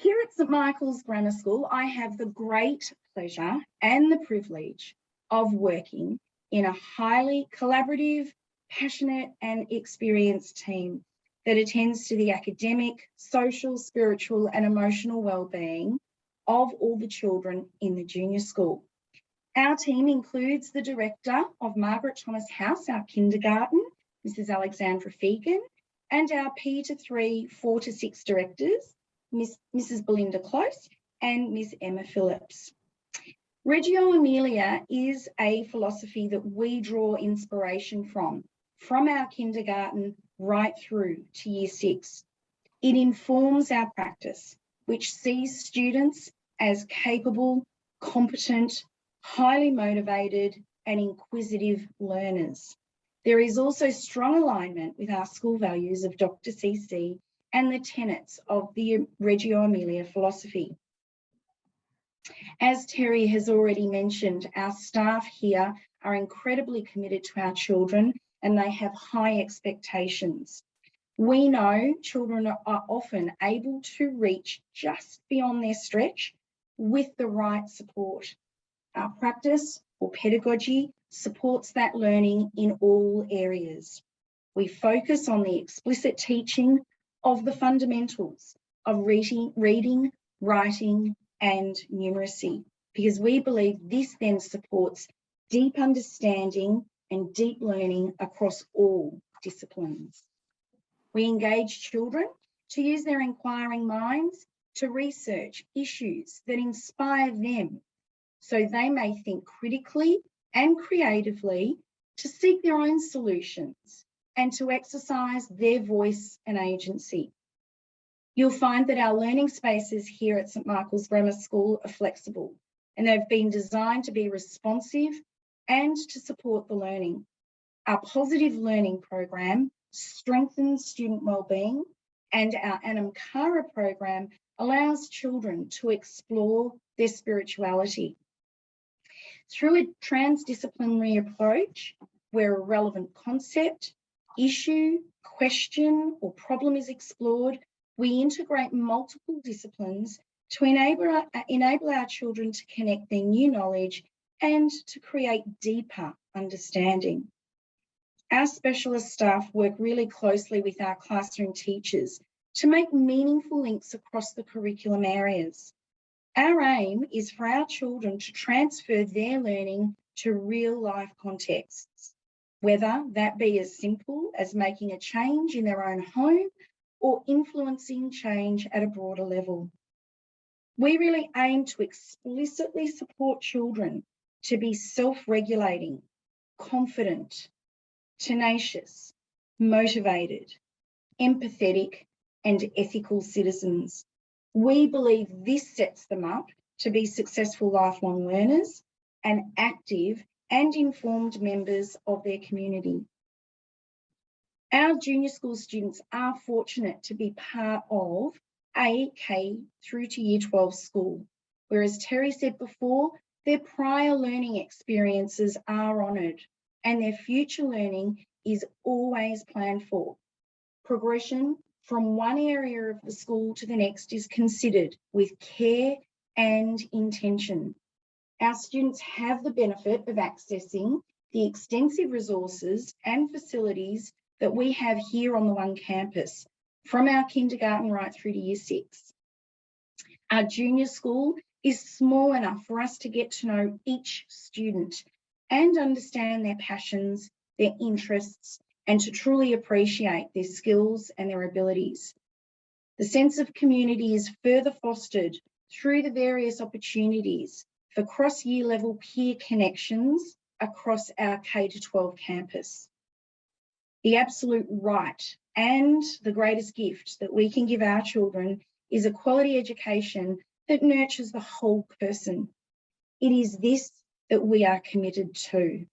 Here at St Michael's Grammar School, I have the great pleasure and the privilege of working in a highly collaborative, passionate and experienced team that attends to the academic, social, spiritual and emotional well-being of all the children in the junior school. Our team includes the director of Margaret Thomas House, our kindergarten, Mrs. Alexandra Fegan, and our P to 3, 4 to 6 directors, Mrs. Belinda Close and Ms. Emma Phillips. Reggio Emilia is a philosophy that we draw inspiration from our kindergarten right through to year 6. It informs our practice, which sees students as capable, competent, highly motivated and inquisitive learners. There is also strong alignment with our school values of Dr. CC and the tenets of the Reggio Emilia philosophy. As Terry has already mentioned, our staff here are incredibly committed to our children and they have high expectations. We know children are often able to reach just beyond their stretch with the right support. Our practice or pedagogy supports that learning in all areas. We focus on the explicit teaching of the fundamentals of reading, writing and numeracy, because we believe this then supports deep understanding and deep learning across all disciplines. We engage children to use their inquiring minds to research issues that inspire them so they may think critically and creatively to seek their own solutions and to exercise their voice and agency. You'll find that our learning spaces here at St Michael's Grammar School are flexible and they've been designed to be responsive and to support the learning. Our positive learning program strengthens student wellbeing and our Anam Cara program allows children to explore their spirituality. Through a transdisciplinary approach, where a relevant concept, issue, question, or problem is explored, we integrate multiple disciplines to enable our children to connect their new knowledge and to create deeper understanding. Our specialist staff work really closely with our classroom teachers to make meaningful links across the curriculum areas. Our aim is for our children to transfer their learning to real-life contexts, whether that be as simple as making a change in their own home or influencing change at a broader level. We really aim to explicitly support children to be self-regulating, confident, tenacious, motivated, empathetic, and ethical citizens. We believe this sets them up to be successful lifelong learners and active and informed members of their community. Our junior school students are fortunate to be part of a K through to year 12 school, where, as Terry said before, their prior learning experiences are honoured and their future learning is always planned for. Progression from one area of the school to the next is considered with care and intention. Our students have the benefit of accessing the extensive resources and facilities that we have here on the One campus, from our kindergarten right through to year 6. Our junior school is small enough for us to get to know each student and understand their passions, their interests, and to truly appreciate their skills and their abilities. The sense of community is further fostered through the various opportunities for cross-year level peer connections across our K-12 campus. The absolute right and the greatest gift that we can give our children is a quality education that nurtures the whole person. It is this that we are committed to.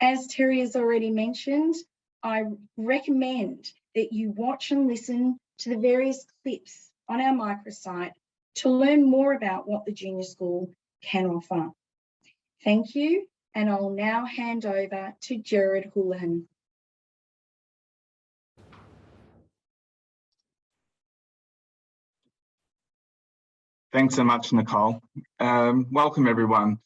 As Terry has already mentioned, I recommend that you watch and listen to the various clips on our microsite to learn more about what the junior school can offer. Thank you, and I'll now hand over to Jared Houlihan. Thanks so much, Nicole. Welcome, everyone.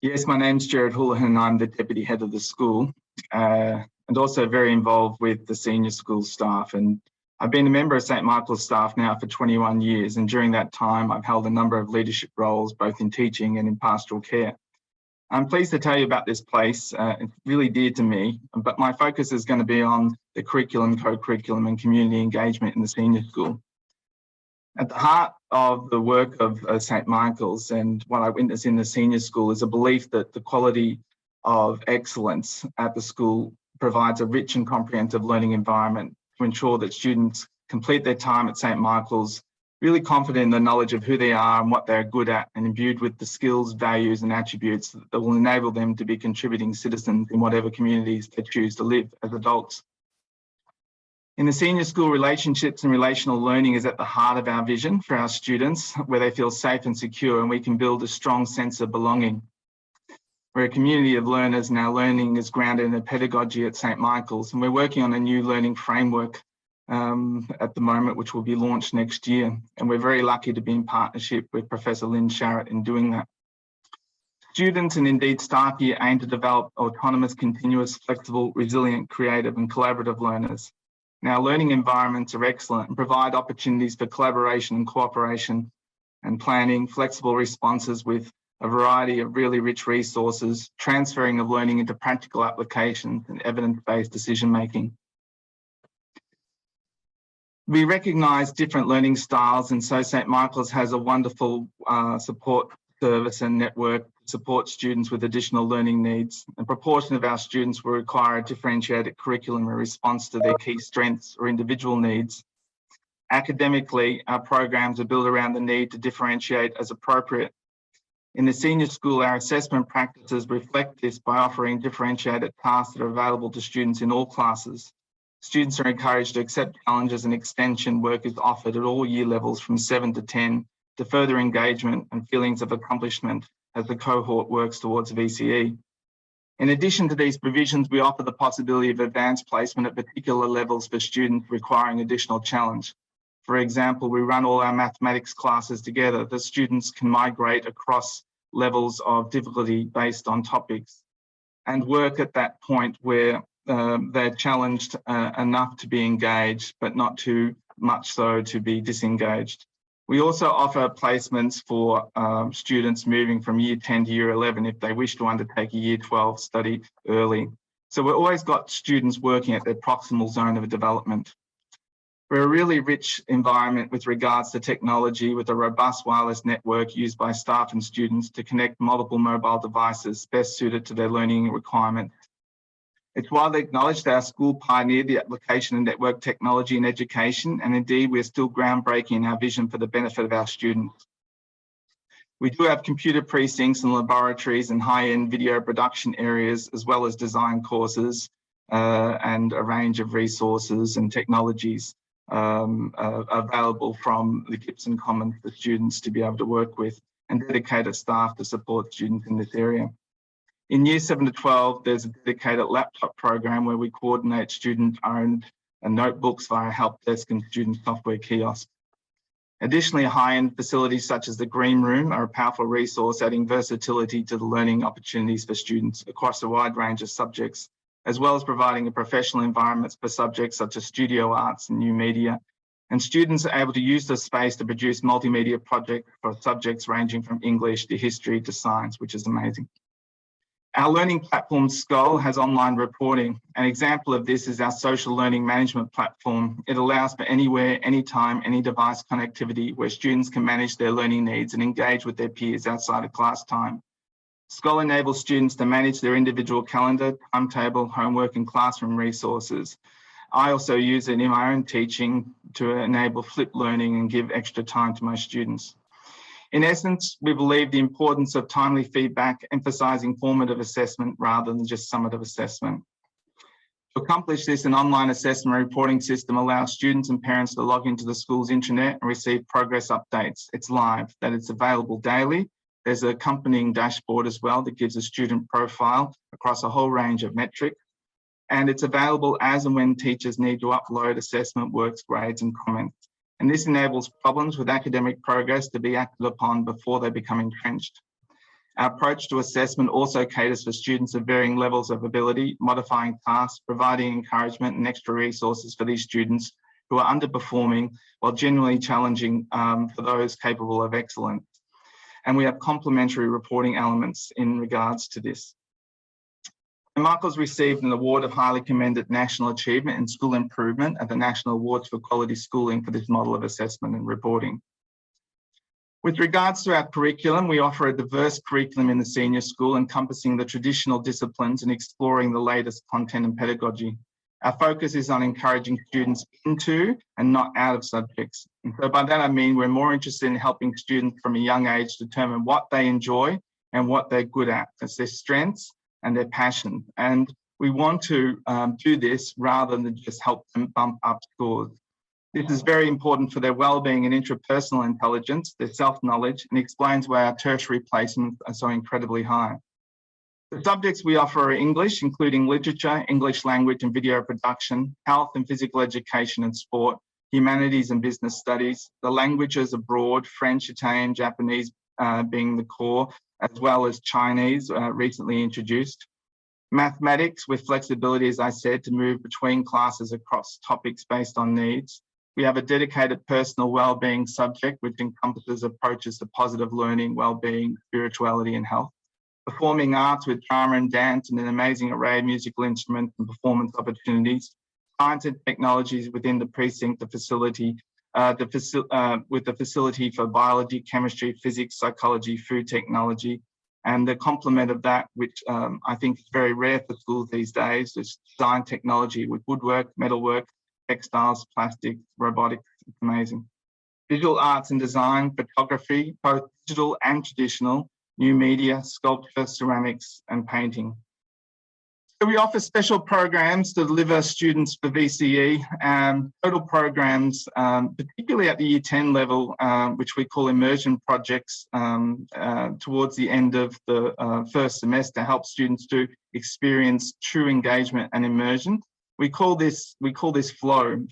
Yes, my name's Jared Houlihan and I'm the Deputy Head of the school and also very involved with the senior school staff. And I've been a member of St Michael's staff now for 21 years, and during that time I've held a number of leadership roles both in teaching and in pastoral care. I'm pleased to tell you about this place. It's really dear to me, but my focus is going to be on the curriculum, co-curriculum and community engagement in the senior school. At the heart of the work of St Michael's and what I witness in the senior school is a belief that the quality of excellence at the school provides a rich and comprehensive learning environment to ensure that students complete their time at St Michael's really confident in the knowledge of who they are and what they're good at, and imbued with the skills, values and attributes that will enable them to be contributing citizens in whatever communities they choose to live as adults. In the senior school, relationships and relational learning is at the heart of our vision for our students, where they feel safe and secure and we can build a strong sense of belonging. We're a community of learners and our learning is grounded in a pedagogy at St Michael's, and we're working on a new learning framework at the moment, which will be launched next year. And we're very lucky to be in partnership with Professor Lynn Sharrett in doing that. Students and indeed staff here aim to develop autonomous, continuous, flexible, resilient, creative and collaborative learners. Now, learning environments are excellent and provide opportunities for collaboration and cooperation and planning, flexible responses with a variety of really rich resources, transferring of learning into practical applications and evidence-based decision-making. We recognise different learning styles, and so St Michael's has a wonderful support service and network to support students with additional learning needs. A proportion of our students will require a differentiated curriculum in response to their key strengths or individual needs. Academically, our programs are built around the need to differentiate as appropriate. In the senior school, our assessment practices reflect this by offering differentiated tasks that are available to students in all classes. Students are encouraged to accept challenges, and extension work is offered at all year levels from 7 to 10 to further engagement and feelings of accomplishment as the cohort works towards VCE. In addition to these provisions, we offer the possibility of advanced placement at particular levels for students requiring additional challenge. For example, we run all our mathematics classes together that students can migrate across levels of difficulty based on topics and work at that point where they're challenged enough to be engaged, but not too much so to be disengaged. We also offer placements for students moving from year 10 to year 11 if they wish to undertake a year 12 study early. So we've always got students working at their proximal zone of development. We're a really rich environment with regards to technology, with a robust wireless network used by staff and students to connect multiple mobile devices best suited to their learning requirements. It's widely acknowledged that our school pioneered the application of network technology in education, and indeed we're still groundbreaking in our vision for the benefit of our students. We do have computer precincts and laboratories and high-end video production areas, as well as design courses and a range of resources and technologies available from the Gibson Commons for students to be able to work with, and dedicated staff to support students in this area. In year 7 to 12, there's a dedicated laptop program where we coordinate student-owned notebooks via help desk and student software kiosks. Additionally, high-end facilities such as the Green Room are a powerful resource, adding versatility to the learning opportunities for students across a wide range of subjects, as well as providing a professional environment for subjects such as studio arts and new media. And students are able to use this space to produce multimedia projects for subjects ranging from English to history to science, which is amazing. Our learning platform, Skoll, has online reporting. An example of this is our social learning management platform. It allows for anywhere, anytime, any device connectivity where students can manage their learning needs and engage with their peers outside of class time. Skoll enables students to manage their individual calendar, timetable, homework and classroom resources. I also use it in my own teaching to enable flipped learning and give extra time to my students. In essence, we believe the importance of timely feedback, emphasising formative assessment rather than just summative assessment. To accomplish this, an online assessment reporting system allows students and parents to log into the school's intranet and receive progress updates. It's live, that it's available daily. There's an accompanying dashboard as well that gives a student profile across a whole range of metrics. And it's available as and when teachers need to upload assessment works, grades and comments. and this enables problems with academic progress to be acted upon before they become entrenched. Our approach to assessment also caters for students of varying levels of ability, modifying tasks, providing encouragement and extra resources for these students who are underperforming, while genuinely challenging for those capable of excellence. And we have complementary reporting elements in regards to this. St Michael's received an award of highly commended national achievement in school improvement at the National Awards for Quality Schooling for this model of assessment and reporting. With regards to our curriculum, we offer a diverse curriculum in the senior school encompassing the traditional disciplines and exploring the latest content and pedagogy. Our focus is on encouraging students into and not out of subjects. And so by that I mean we're more interested in helping students from a young age determine what they enjoy and what they're good at. That's their strengths and their passion. And we want to do this rather than just help them bump up scores. This is very important for their well-being and intrapersonal intelligence, their self-knowledge, and explains why our tertiary placements are so incredibly high. The subjects we offer are English, including literature, English language and video production, health and physical education and sport, humanities and business studies. The languages abroad, French, Italian, Japanese being the core, as well as Chinese, recently introduced. Mathematics with flexibility, as I said, to move between classes across topics based on needs. We have a dedicated personal wellbeing subject, which encompasses approaches to positive learning, wellbeing, spirituality and health. Performing arts with drama and dance and an amazing array of musical instruments and performance opportunities. Science and technologies within the precinct, the facility, with the facility for biology, chemistry, physics, psychology, food technology. And the complement of that, which I think is very rare for schools these days, is design technology with woodwork, metalwork, textiles, plastics, robotics. It's amazing. Visual arts and design, photography, both digital and traditional, new media, sculpture, ceramics, and painting. So we offer special programs to deliver students for VCE, total programs, particularly at the Year 10 level, which we call immersion projects towards the end of the first semester, help students to experience true engagement and immersion. We call this flow.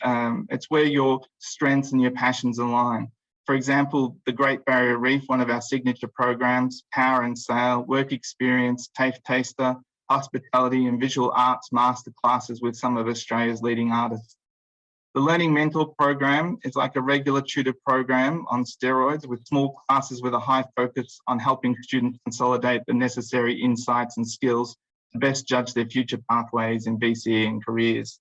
It's where your strengths and your passions align. For example, the Great Barrier Reef, one of our signature programs, Power and Sail, Work Experience, TAFE Taster, Hospitality and Visual Arts Masterclasses with some of Australia's leading artists. The Learning Mentor program is like a regular tutor program on steroids with small classes with a high focus on helping students consolidate the necessary insights and skills to best judge their future pathways in VCE and careers.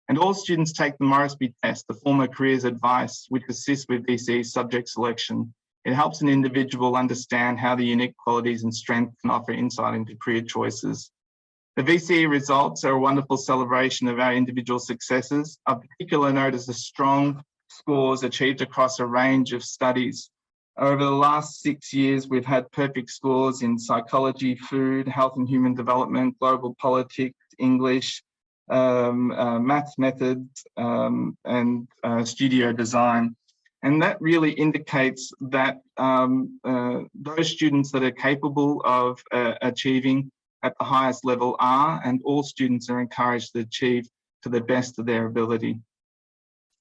And all students take the Moresby test, the former careers advice, which assists with VCE subject selection. It helps an individual understand how the unique qualities and strengths can offer insight into career choices. The VCE results are a wonderful celebration of our individual successes. Of particular note is the strong scores achieved across a range of studies. Over the last 6 years, we've had perfect scores in psychology, food, health and human development, global politics, English, maths methods, and studio design. And that really indicates that those students that are capable of achieving at the highest level are, and all students are encouraged to achieve to the best of their ability.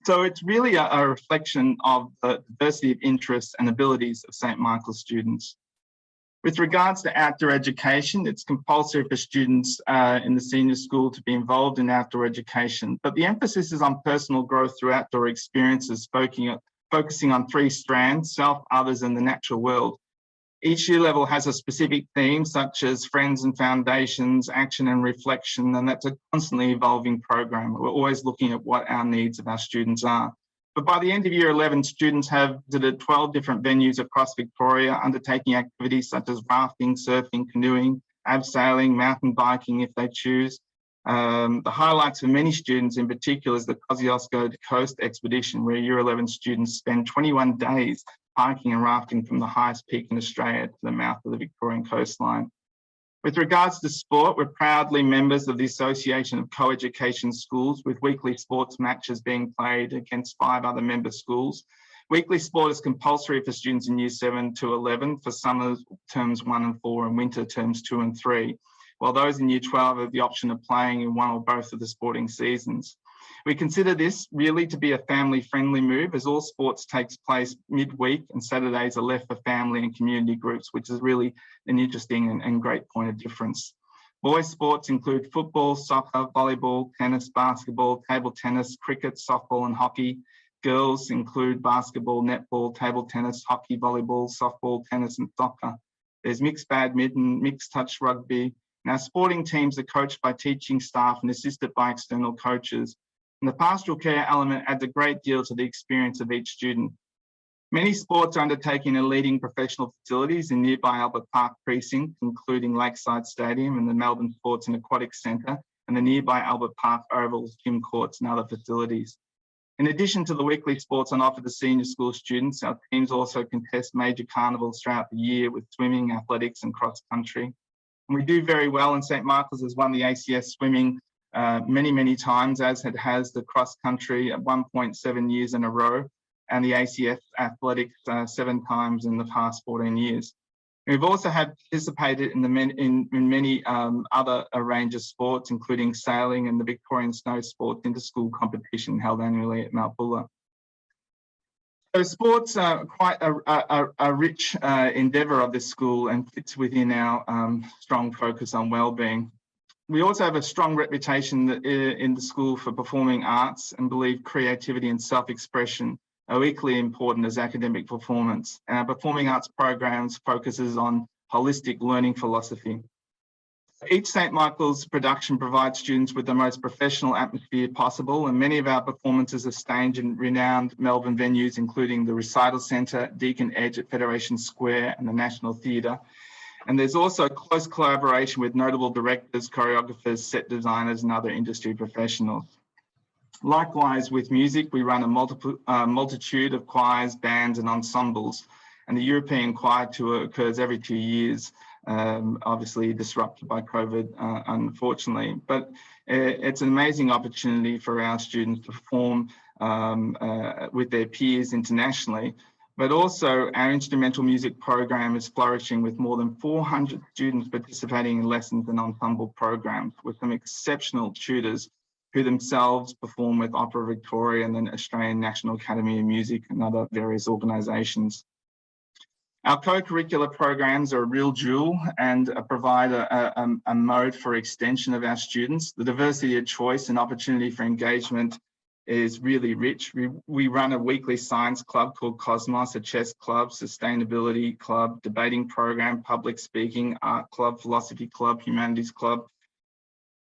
So it's really a reflection of the diversity of interests and abilities of St Michael's students. With regards to outdoor education, it's compulsory for students in the senior school to be involved in outdoor education, but the emphasis is on personal growth through outdoor experiences, focusing on 3 strands: self, others, and the natural world. Each year level has a specific theme, such as Friends and Foundations, Action and Reflection, and that's a constantly evolving program. We're always looking at what our needs of our students are. But by the end of year 11, students have visited 12 different venues across Victoria, undertaking activities such as rafting, surfing, canoeing, abseiling, mountain biking if they choose. The highlights for many students in particular is the Kosciuszko Coast Expedition, where year 11 students spend 21 days hiking and rafting from the highest peak in Australia to the mouth of the Victorian coastline. With regards to sport, we're proudly members of the Association of Co-Education Schools, with weekly sports matches being played against 5 other member schools. Weekly sport is compulsory for students in year 7 to 11 for summer terms 1 and 4 and winter terms 2 and 3, while those in year 12 have the option of playing in one or both of the sporting seasons. We consider this really to be a family-friendly move, as all sports takes place midweek and Saturdays are left for family and community groups, which is really an interesting and great point of difference. Boys sports include football, soccer, volleyball, tennis, basketball, table tennis, cricket, softball and hockey. Girls include basketball, netball, table tennis, hockey, volleyball, softball, tennis and soccer. There's mixed badminton, mixed touch rugby. Now, sporting teams are coached by teaching staff and assisted by external coaches. And the pastoral care element adds a great deal to the experience of each student. Many sports are undertaken in leading professional facilities in nearby Albert Park precinct, including Lakeside Stadium and the Melbourne Sports and Aquatics Centre and the nearby Albert Park Ovals, gym courts and other facilities. In addition to the weekly sports on offer to senior school students, our teams also contest major carnivals throughout the year with swimming, athletics and cross country. And we do very well, and St Michael's has won the ACS swimming many times, as it has the cross country at 1.7 years in a row, and the ACF athletics 7 times in the past 14 years. We've also participated in many other range of sports, including sailing and the Victorian Snow Sports Inter-School competition held annually at Mount Buller. So sports are quite a rich endeavour of this school and fits within our strong focus on wellbeing. We also have a strong reputation in the school for performing arts and believe creativity and self-expression are equally important as academic performance. And our performing arts programs focuses on holistic learning philosophy. Each St Michael's production provides students with the most professional atmosphere possible, and many of our performances are staged in renowned Melbourne venues, including the Recital Centre, Deakin Edge at Federation Square and the National Theatre. And there's also close collaboration with notable directors, choreographers, set designers and other industry professionals. Likewise, with music, we run a multitude of choirs, bands and ensembles, and the European Choir Tour occurs every 2 years, obviously disrupted by COVID, unfortunately. But it's an amazing opportunity for our students to perform with their peers internationally. But also our instrumental music program is flourishing with more than 400 students participating in lessons and ensemble programs with some exceptional tutors who themselves perform with Opera Victoria and the Australian National Academy of Music and other various organisations. Our co-curricular programs are a real jewel and provide a mode for extension of our students. The diversity of choice and opportunity for engagement is really rich. We run a weekly science club called Cosmos, a chess club, sustainability club, debating program, public speaking, art club, philosophy club, humanities club.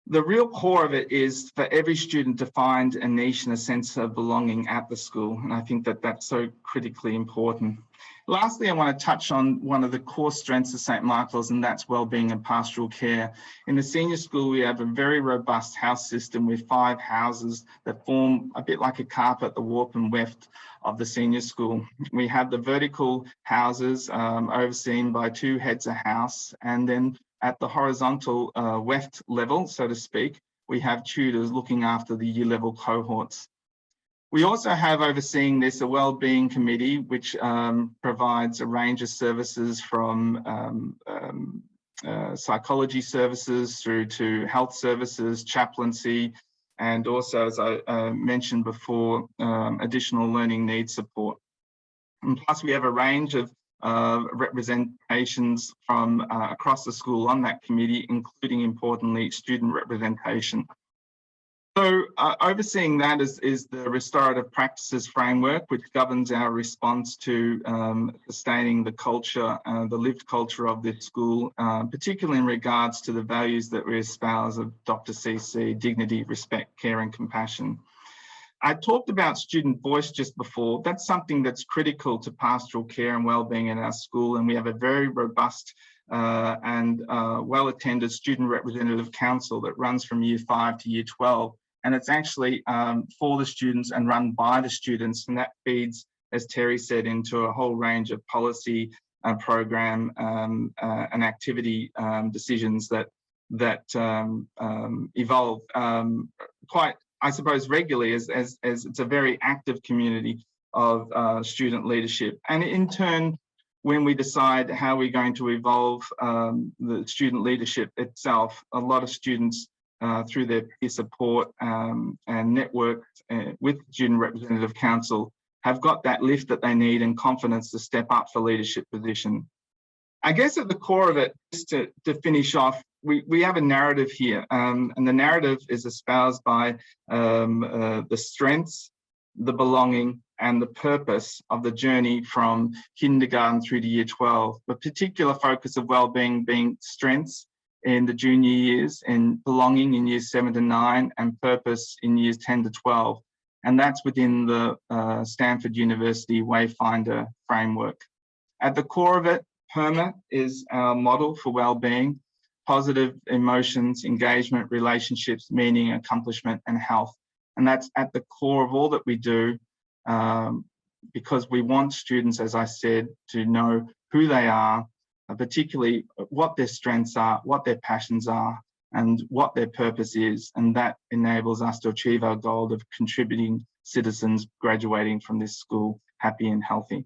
The real core of it is for every student to find a niche and a sense of belonging at the school. And I think that that's so critically important. Lastly, I want to touch on one of the core strengths of St Michael's, and that's wellbeing and pastoral care. In the senior school, we have a very robust house system with 5 houses that form a bit like a carpet, the warp and weft of the senior school. We have the vertical houses overseen by 2 heads of house, and then at the horizontal weft level, so to speak, we have tutors looking after the year level cohorts. We also have overseeing this a wellbeing committee, which provides a range of services from psychology services through to health services, chaplaincy, and also, as I mentioned before, additional learning needs support. And plus, we have a range of representations from across the school on that committee, including, importantly, student representation. So overseeing that is the restorative practices framework, which governs our response to sustaining the culture, the lived culture of this school, particularly in regards to the values that we espouse of Dr. CC, dignity, respect, care and compassion. I talked about student voice just before. That's something that's critical to pastoral care and wellbeing in our school, and we have a very robust and well-attended student representative council that runs from year 5 to year 12. And it's actually for the students and run by the students, and that feeds, as Terry said, into a whole range of policy program and activity decisions that evolve quite, I suppose, regularly as it's a very active community of student leadership. And in turn, when we decide how we're going to evolve the student leadership itself, a lot of students through their peer support and network with Student Representative Council have got that lift that they need and confidence to step up for leadership position. I guess at the core of it, just to finish off, we have a narrative here, and the narrative is espoused by the strengths, the belonging, and the purpose of the journey from kindergarten through to year 12. A particular focus of wellbeing being strengths in the junior years, and belonging in years 7 to 9, and purpose in years 10 to 12. And that's within the Stanford University Wayfinder framework. At the core of it, PERMA is our model for wellbeing: positive emotions, engagement, relationships, meaning, accomplishment, and health. And that's at the core of all that we do, because we want students, as I said, to know who they are, particularly what their strengths are, what their passions are, and what their purpose is. And that enables us to achieve our goal of contributing citizens graduating from this school happy and healthy.